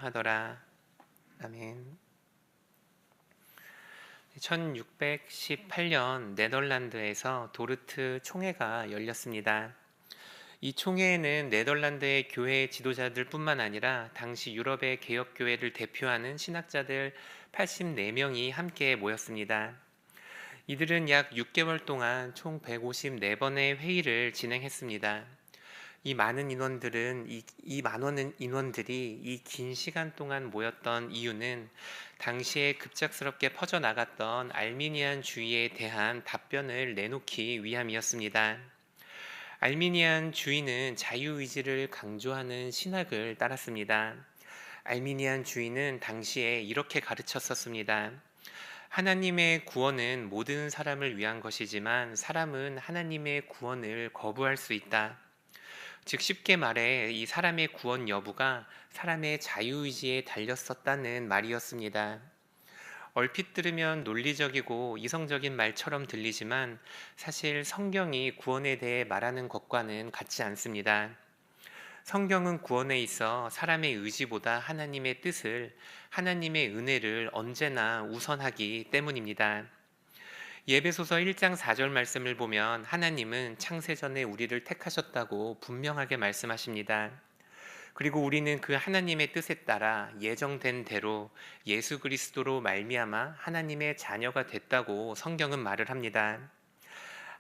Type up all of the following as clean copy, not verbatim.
하더라. 아멘. 1618년 네덜란드에서 도르트 총회가 열렸습니다. 이 총회에는 네덜란드의 교회 지도자들뿐만 아니라 당시 유럽의 개혁교회를 대표하는 신학자들 84명이 함께 모였습니다. 이들은 약 6개월 동안 총 154번의 회의를 진행했습니다. 이 많은 인원들은 이 많은 인원들이 이 긴 시간 동안 모였던 이유는 당시에 급작스럽게 퍼져나갔던 알미니안주의에 대한 답변을 내놓기 위함이었습니다. 알미니안주의는 자유의지를 강조하는 신학을 따랐습니다. 알미니안주의는 당시에 이렇게 가르쳤었습니다. 하나님의 구원은 모든 사람을 위한 것이지만 사람은 하나님의 구원을 거부할 수 있다. 즉 쉽게 말해 이 사람의 구원 여부가 사람의 자유의지에 달렸었다는 말이었습니다. 얼핏 들으면 논리적이고 이성적인 말처럼 들리지만 사실 성경이 구원에 대해 말하는 것과는 같지 않습니다. 성경은 구원에 있어 사람의 의지보다 하나님의 뜻을, 하나님의 은혜를 언제나 우선하기 때문입니다. 예배소서 1장 4절 말씀을 보면 하나님은 창세전에 우리를 택하셨다고 분명하게 말씀하십니다. 그리고 우리는 그 하나님의 뜻에 따라 예정된 대로 예수 그리스도로 말미암아 하나님의 자녀가 됐다고 성경은 말을 합니다.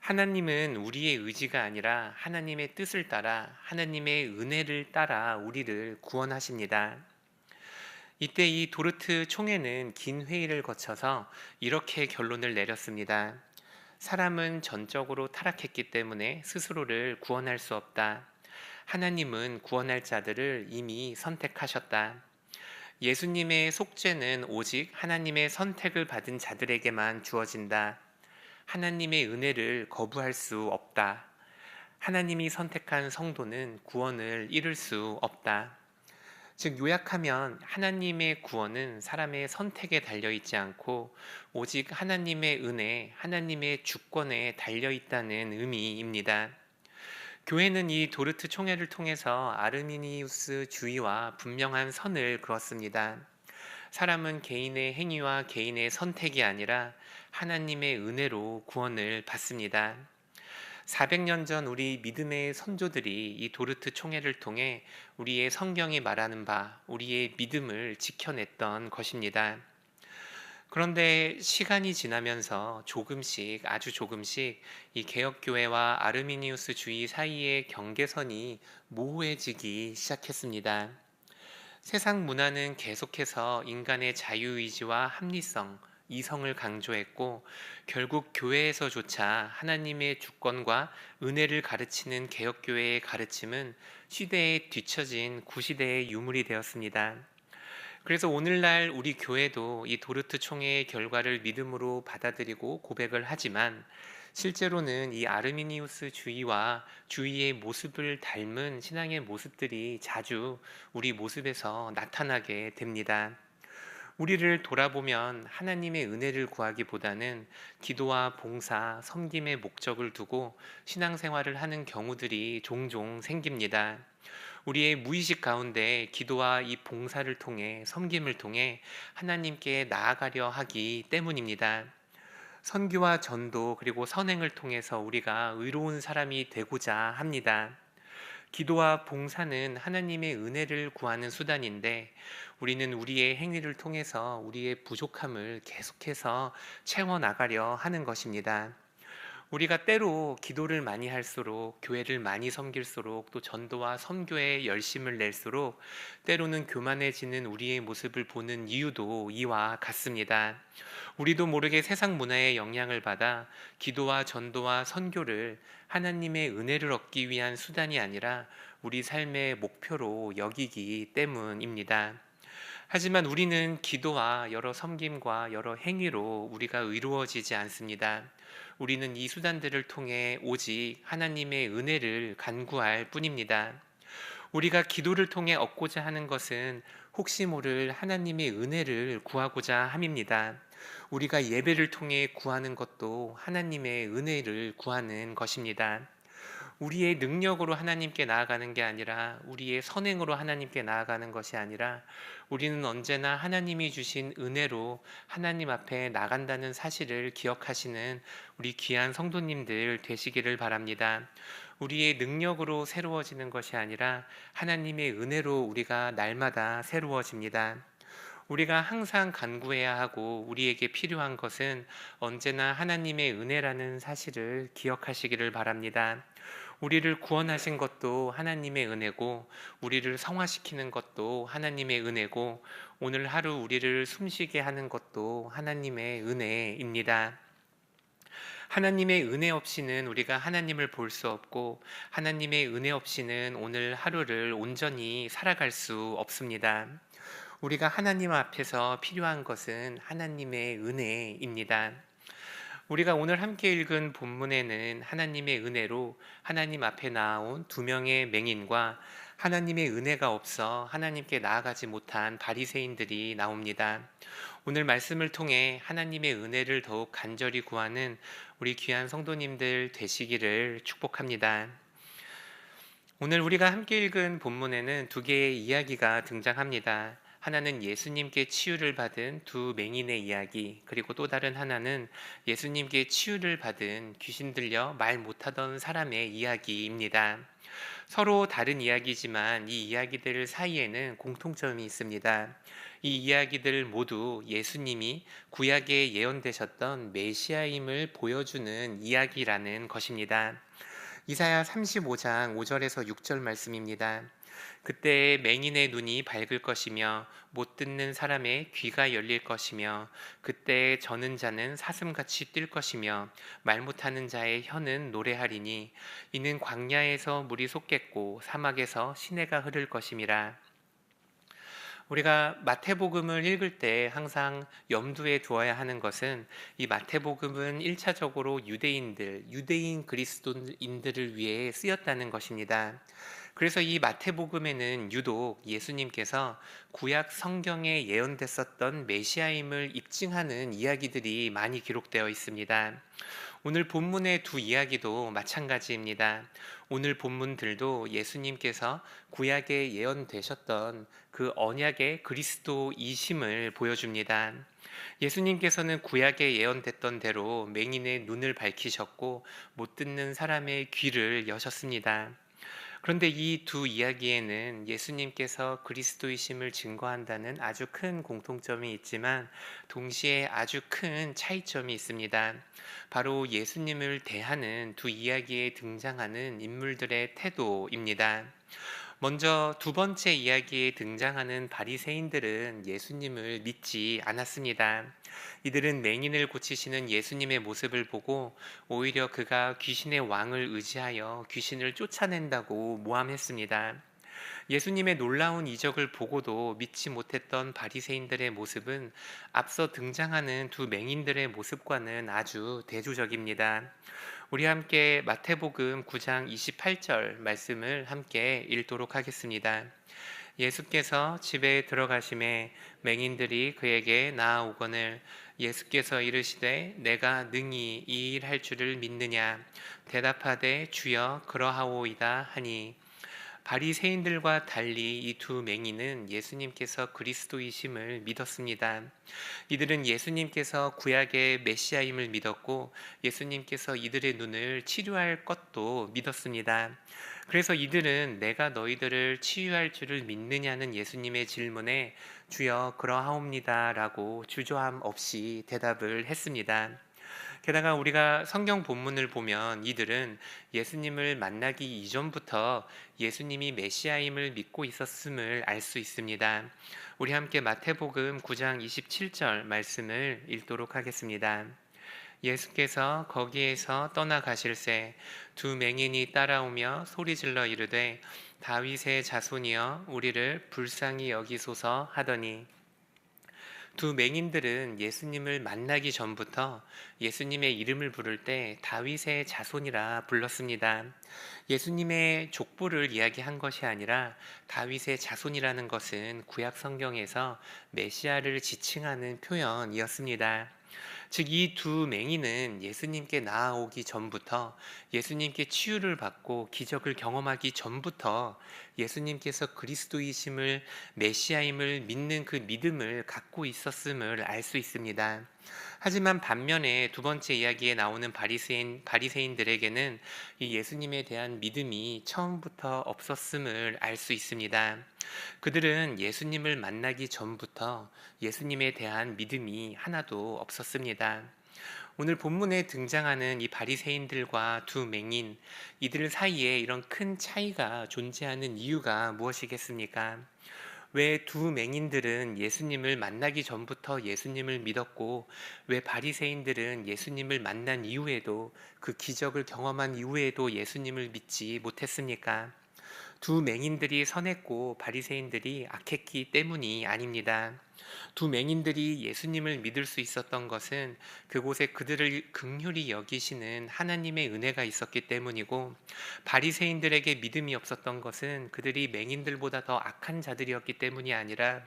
하나님은 우리의 의지가 아니라 하나님의 뜻을 따라 하나님의 은혜를 따라 우리를 구원하십니다. 이때 이 도르트 총회는 긴 회의를 거쳐서 이렇게 결론을 내렸습니다. 사람은 전적으로 타락했기 때문에 스스로를 구원할 수 없다. 하나님은 구원할 자들을 이미 선택하셨다. 예수님의 속죄는 오직 하나님의 선택을 받은 자들에게만 주어진다. 하나님의 은혜를 거부할 수 없다. 하나님이 선택한 성도는 구원을 잃을 수 없다. 즉 요약하면 하나님의 구원은 사람의 선택에 달려있지 않고 오직 하나님의 은혜, 하나님의 주권에 달려있다는 의미입니다. 교회는 이 도르트 총회를 통해서 아르미니우스 주의와 분명한 선을 그었습니다. 사람은 개인의 행위와 개인의 선택이 아니라 하나님의 은혜로 구원을 받습니다. 400년 전 우리 믿음의 선조들이 이 도르트 총회를 통해 우리의 성경이 말하는 바, 우리의 믿음을 지켜냈던 것입니다. 그런데 시간이 지나면서 조금씩, 아주 조금씩 이 개혁교회와 아르미니우스 주의 사이의 경계선이 모호해지기 시작했습니다. 세상 문화는 계속해서 인간의 자유의지와 합리성, 이성을 강조했고 결국 교회에서조차 하나님의 주권과 은혜를 가르치는 개혁교회의 가르침은 시대에 뒤처진 구시대의 유물이 되었습니다. 그래서 오늘날 우리 교회도 이 도르트 총회의 결과를 믿음으로 받아들이고 고백을 하지만 실제로는 이 아르미니우스 주의와 주의의 모습을 닮은 신앙의 모습들이 자주 우리 모습에서 나타나게 됩니다. 우리를 돌아보면 하나님의 은혜를 구하기보다는 기도와 봉사, 섬김의 목적을 두고 신앙생활을 하는 경우들이 종종 생깁니다. 우리의 무의식 가운데 기도와 이 봉사를 통해 섬김을 통해 하나님께 나아가려 하기 때문입니다. 선교와 전도 그리고 선행을 통해서 우리가 의로운 사람이 되고자 합니다. 기도와 봉사는 하나님의 은혜를 구하는 수단인데 우리는 우리의 행위를 통해서 우리의 부족함을 계속해서 채워나가려 하는 것입니다. 우리가 때로 기도를 많이 할수록 교회를 많이 섬길수록 또 전도와 선교에 열심을 낼수록 때로는 교만해지는 우리의 모습을 보는 이유도 이와 같습니다. 우리도 모르게 세상 문화의 영향을 받아 기도와 전도와 선교를 하나님의 은혜를 얻기 위한 수단이 아니라 우리 삶의 목표로 여기기 때문입니다. 하지만 우리는 기도와 여러 섬김과 여러 행위로 우리가 의로워지지 않습니다. 우리는 이 수단들을 통해 오직 하나님의 은혜를 간구할 뿐입니다. 우리가 기도를 통해 얻고자 하는 것은 혹시 모를 하나님의 은혜를 구하고자 함입니다. 우리가 예배를 통해 구하는 것도 하나님의 은혜를 구하는 것입니다. 우리의 능력으로 하나님께 나아가는 게 아니라 우리의 선행으로 하나님께 나아가는 것이 아니라 우리는 언제나 하나님이 주신 은혜로 하나님 앞에 나간다는 사실을 기억하시는 우리 귀한 성도님들 되시기를 바랍니다. 우리의 능력으로 새로워지는 것이 아니라 하나님의 은혜로 우리가 날마다 새로워집니다. 우리가 항상 간구해야 하고 우리에게 필요한 것은 언제나 하나님의 은혜라는 사실을 기억하시기를 바랍니다. 우리를 구원하신 것도 하나님의 은혜고, 우리를 성화시키는 것도 하나님의 은혜고, 오늘 하루 우리를 숨쉬게 하는 것도 하나님의 은혜입니다. 하나님의 은혜 없이는 우리가 하나님을 볼 수 없고, 하나님의 은혜 없이는 오늘 하루를 온전히 살아갈 수 없습니다. 우리가 하나님 앞에서 필요한 것은 하나님의 은혜입니다. 우리가 오늘 함께 읽은 본문에는 하나님의 은혜로 하나님 앞에 나온 두 명의 맹인과 하나님의 은혜가 없어 하나님께 나아가지 못한 바리새인들이 나옵니다. 오늘 말씀을 통해 하나님의 은혜를 더욱 간절히 구하는 우리 귀한 성도님들 되시기를 축복합니다. 오늘 우리가 함께 읽은 본문에는 두 개의 이야기가 등장합니다. 하나는 예수님께 치유를 받은 두 맹인의 이야기, 그리고 또 다른 하나는 예수님께 치유를 받은 귀신 들려 말 못하던 사람의 이야기입니다. 서로 다른 이야기지만 이 이야기들 사이에는 공통점이 있습니다. 이 이야기들 모두 예수님이 구약에 예언되셨던 메시아임을 보여주는 이야기라는 것입니다. 이사야 35장 5절에서 6절 말씀입니다. 그때 맹인의 눈이 밝을 것이며 못 듣는 사람의 귀가 열릴 것이며 그때 저는 자는 사슴같이 뛸 것이며 말 못하는 자의 혀는 노래하리니 이는 광야에서 물이 솟겠고 사막에서 시내가 흐를 것임이라. 우리가 마태복음을 읽을 때 항상 염두에 두어야 하는 것은 이 마태복음은 1차적으로 유대인 그리스도인들을 위해 쓰였다는 것입니다. 그래서 이 마태복음에는 유독 예수님께서 구약 성경에 예언됐었던 메시아임을 입증하는 이야기들이 많이 기록되어 있습니다. 오늘 본문의 두 이야기도 마찬가지입니다. 오늘 본문들도 예수님께서 구약에 예언되셨던 그 언약의 그리스도이심을 보여줍니다. 예수님께서는 구약에 예언됐던 대로 맹인의 눈을 밝히셨고 못 듣는 사람의 귀를 여셨습니다. 그런데 이 두 이야기에는 예수님께서 그리스도이심을 증거한다는 아주 큰 공통점이 있지만 동시에 아주 큰 차이점이 있습니다. 바로 예수님을 대하는 두 이야기에 등장하는 인물들의 태도입니다. 먼저 두 번째 이야기에 등장하는 바리새인들은 예수님을 믿지 않았습니다. 이들은 맹인을 고치시는 예수님의 모습을 보고 오히려 그가 귀신의 왕을 의지하여 귀신을 쫓아낸다고 모함했습니다. 예수님의 놀라운 이적을 보고도 믿지 못했던 바리새인들의 모습은 앞서 등장하는 두 맹인들의 모습과는 아주 대조적입니다. 우리 함께 마태복음 9장 28절 말씀을 함께 읽도록 하겠습니다. 예수께서 집에 들어가심에 맹인들이 그에게 나아오거늘 예수께서 이르시되 내가 능히 이 일 할 줄을 믿느냐 대답하되 주여 그러하오이다 하니 바리새인들과 달리 이 두 맹인은 예수님께서 그리스도이심을 믿었습니다. 이들은 예수님께서 구약의 메시아임을 믿었고 예수님께서 이들의 눈을 치료할 것도 믿었습니다. 그래서 이들은 내가 너희들을 치유할 줄을 믿느냐는 예수님의 질문에 주여 그러하옵니다 라고 주저함 없이 대답을 했습니다. 게다가 우리가 성경 본문을 보면 이들은 예수님을 만나기 이전부터 예수님이 메시아임을 믿고 있었음을 알 수 있습니다. 우리 함께 마태복음 9장 27절 말씀을 읽도록 하겠습니다. 예수께서 거기에서 떠나가실새 두 맹인이 따라오며 소리질러 이르되 다윗의 자손이여 우리를 불쌍히 여기소서 하더니 두 맹인들은 예수님을 만나기 전부터 예수님의 이름을 부를 때 다윗의 자손이라 불렀습니다. 예수님의 족보를 이야기한 것이 아니라 다윗의 자손이라는 것은 구약 성경에서 메시아를 지칭하는 표현이었습니다. 즉, 이 두 맹인은 예수님께 나아오기 전부터, 예수님께 치유를 받고 기적을 경험하기 전부터 예수님께서 그리스도이심을, 메시아임을 믿는 그 믿음을 갖고 있었음을 알 수 있습니다. 하지만 반면에 두 번째 이야기에 나오는 바리새인들에게는 이 예수님에 대한 믿음이 처음부터 없었음을 알 수 있습니다. 그들은 예수님을 만나기 전부터 예수님에 대한 믿음이 하나도 없었습니다. 오늘 본문에 등장하는 이 바리새인들과 두 맹인, 이들 사이에 이런 큰 차이가 존재하는 이유가 무엇이겠습니까? 왜 두 맹인들은 예수님을 만나기 전부터 예수님을 믿었고, 왜 바리새인들은 예수님을 만난 이후에도, 그 기적을 경험한 이후에도 예수님을 믿지 못했습니까? 두 맹인들이 선했고 바리새인들이 악했기 때문이 아닙니다. 두 맹인들이 예수님을 믿을 수 있었던 것은 그곳에 그들을 긍휼히 여기시는 하나님의 은혜가 있었기 때문이고, 바리새인들에게 믿음이 없었던 것은 그들이 맹인들보다 더 악한 자들이었기 때문이 아니라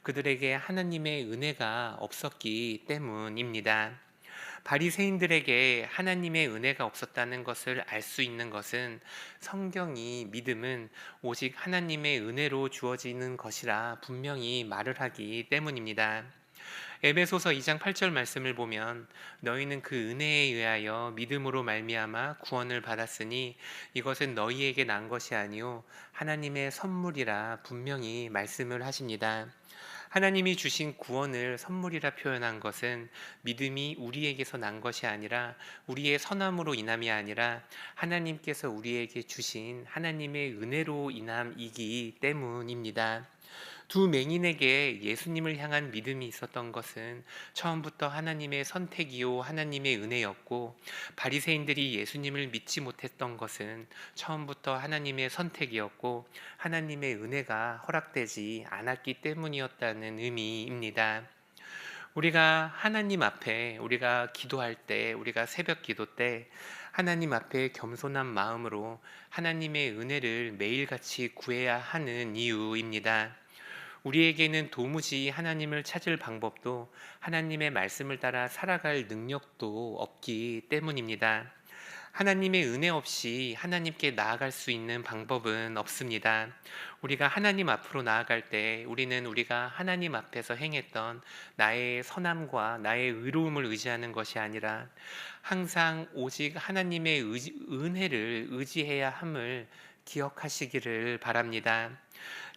그들에게 하나님의 은혜가 없었기 때문입니다. 바리새인들에게 하나님의 은혜가 없었다는 것을 알 수 있는 것은 성경이 믿음은 오직 하나님의 은혜로 주어지는 것이라 분명히 말을 하기 때문입니다. 에베소서 2장 8절 말씀을 보면 너희는 그 은혜에 의하여 믿음으로 말미암아 구원을 받았으니 이것은 너희에게 난 것이 아니요 하나님의 선물이라 분명히 말씀을 하십니다. 하나님이 주신 구원을 선물이라 표현한 것은 믿음이 우리에게서 난 것이 아니라, 우리의 선함으로 인함이 아니라 하나님께서 우리에게 주신 하나님의 은혜로 인함이기 때문입니다. 두 맹인에게 예수님을 향한 믿음이 있었던 것은 처음부터 하나님의 선택이요 하나님의 은혜였고, 바리새인들이 예수님을 믿지 못했던 것은 처음부터 하나님의 선택이었고 하나님의 은혜가 허락되지 않았기 때문이었다는 의미입니다. 우리가 하나님 앞에, 우리가 기도할 때, 우리가 새벽 기도 때 하나님 앞에 겸손한 마음으로 하나님의 은혜를 매일같이 구해야 하는 이유입니다. 우리에게는 도무지 하나님을 찾을 방법도, 하나님의 말씀을 따라 살아갈 능력도 없기 때문입니다. 하나님의 은혜 없이 하나님께 나아갈 수 있는 방법은 없습니다. 우리가 하나님 앞으로 나아갈 때 우리는 우리가 하나님 앞에서 행했던 나의 선함과 나의 의로움을 의지하는 것이 아니라 항상 오직 하나님의 은혜를 의지해야 함을 기억하시기를 바랍니다.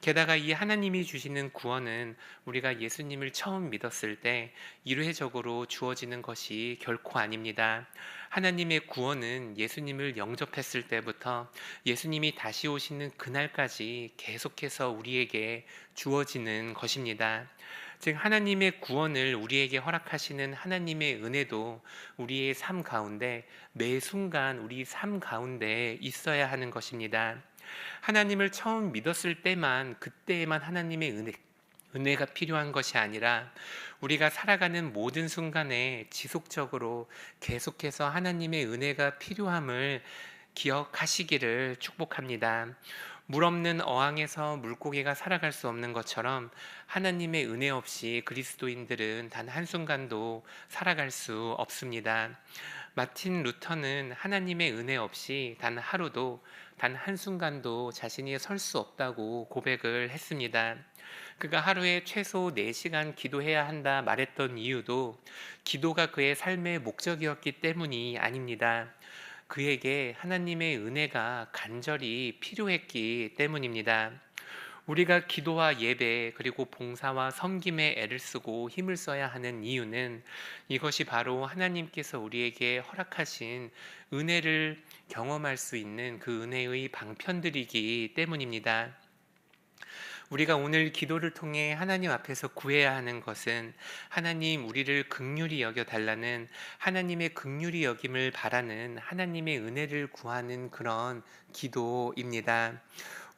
게다가 이 하나님이 주시는 구원은 우리가 예수님을 처음 믿었을 때 일회적으로 주어지는 것이 결코 아닙니다. 하나님의 구원은 예수님을 영접했을 때부터 예수님이 다시 오시는 그날까지 계속해서 우리에게 주어지는 것입니다. 즉, 하나님의 구원을 우리에게 허락하시는 하나님의 은혜도 우리의 삶 가운데, 매 순간 우리 삶 가운데 있어야 하는 것입니다. 하나님을 처음 믿었을 때만, 그때에만 하나님의 은혜가 필요한 것이 아니라 우리가 살아가는 모든 순간에 지속적으로 계속해서 하나님의 은혜가 필요함을 기억하시기를 축복합니다. 물 없는 어항에서 물고기가 살아갈 수 없는 것처럼 하나님의 은혜 없이 그리스도인들은 단 한순간도 살아갈 수 없습니다. 마틴 루터는 하나님의 은혜 없이 단 하루도, 단 한순간도 자신이 설 수 없다고 고백을 했습니다. 그가 하루에 최소 4시간 기도해야 한다 말했던 이유도 기도가 그의 삶의 목적이었기 때문이 아닙니다. 그에게 하나님의 은혜가 간절히 필요했기 때문입니다. 우리가 기도와 예배, 그리고 봉사와 섬김에 애를 쓰고 힘을 써야 하는 이유는 이것이 바로 하나님께서 우리에게 허락하신 은혜를 경험할 수 있는 그 은혜의 방편들이기 때문입니다. 우리가 오늘 기도를 통해 하나님 앞에서 구해야 하는 것은 하나님 우리를 긍휼히 여겨 달라는, 하나님의 긍휼히 여김을 바라는, 하나님의 은혜를 구하는 그런 기도입니다.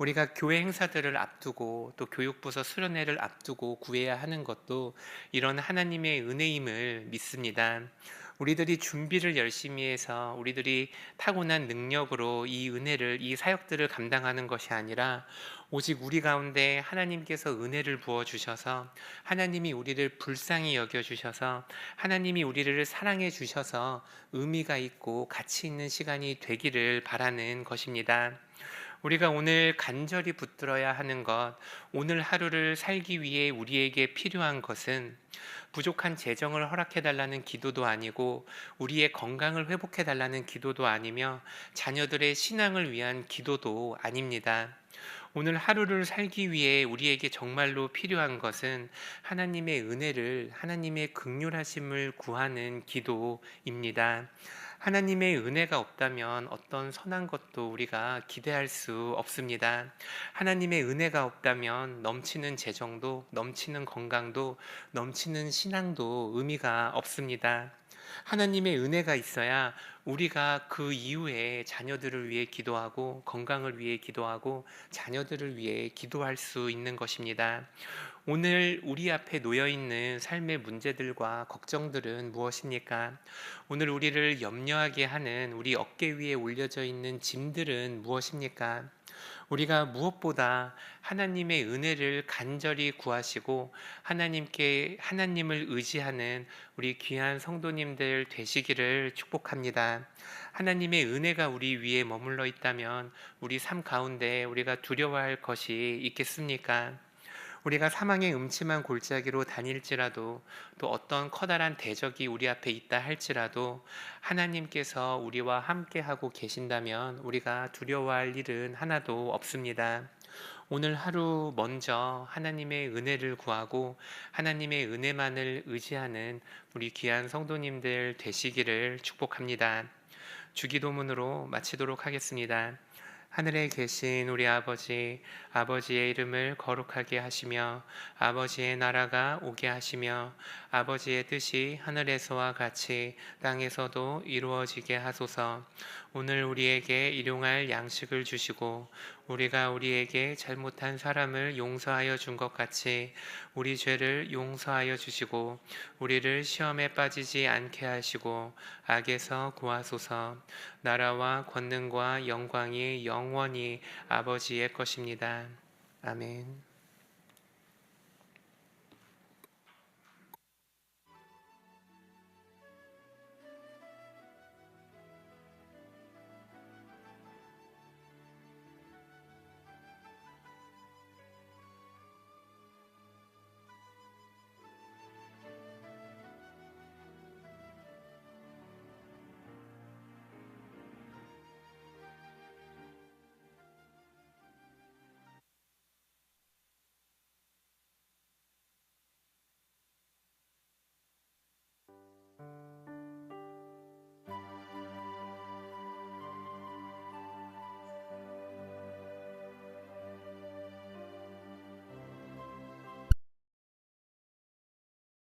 우리가 교회 행사들을 앞두고 또 교육부서 수련회를 앞두고 구해야 하는 것도 이런 하나님의 은혜임을 믿습니다. 우리들이 준비를 열심히 해서 우리들이 타고난 능력으로 이 은혜를, 이 사역들을 감당하는 것이 아니라 오직 우리 가운데 하나님께서 은혜를 부어 주셔서 하나님이 우리를 불쌍히 여겨 주셔서 하나님이 우리를 사랑해 주셔서 의미가 있고 가치 있는 시간이 되기를 바라는 것입니다. 우리가 오늘 간절히 붙들어야 하는 것, 오늘 하루를 살기 위해 우리에게 필요한 것은 부족한 재정을 허락해 달라는 기도도 아니고 우리의 건강을 회복해 달라는 기도도 아니며 자녀들의 신앙을 위한 기도도 아닙니다. 오늘 하루를 살기 위해 우리에게 정말로 필요한 것은 하나님의 은혜를, 하나님의 긍휼하심을 구하는 기도입니다. 하나님의 은혜가 없다면 어떤 선한 것도 우리가 기대할 수 없습니다. 하나님의 은혜가 없다면 넘치는 재정도, 넘치는 건강도, 넘치는 신앙도 의미가 없습니다. 하나님의 은혜가 있어야 우리가 그 이후에 자녀들을 위해 기도하고 건강을 위해 기도하고 자녀들을 위해 기도할 수 있는 것입니다. 오늘 우리 앞에 놓여 있는 삶의 문제들과 걱정들은 무엇입니까? 오늘 우리를 염려하게 하는 우리 어깨 위에 올려져 있는 짐들은 무엇입니까? 우리가 무엇보다 하나님의 은혜를 간절히 구하시고 하나님을 의지하는 우리 귀한 성도님들 되시기를 축복합니다. 하나님의 은혜가 우리 위에 머물러 있다면 우리 삶 가운데 우리가 두려워할 것이 있겠습니까? 우리가 사망의 음침한 골짜기로 다닐지라도 또 어떤 커다란 대적이 우리 앞에 있다 할지라도 하나님께서 우리와 함께하고 계신다면 우리가 두려워할 일은 하나도 없습니다. 오늘 하루 먼저 하나님의 은혜를 구하고 하나님의 은혜만을 의지하는 우리 귀한 성도님들 되시기를 축복합니다. 주기도문으로 마치도록 하겠습니다. 하늘에 계신 우리 아버지, 아버지의 이름을 거룩하게 하시며 아버지의 나라가 오게 하시며 아버지의 뜻이 하늘에서와 같이 땅에서도 이루어지게 하소서. 오늘 우리에게 일용할 양식을 주시고 우리가 우리에게 잘못한 사람을 용서하여 준 것 같이 우리 죄를 용서하여 주시고 우리를 시험에 빠지지 않게 하시고 악에서 구하소서. 나라와 권능과 영광이 영원히 아버지의 것입니다. 아멘.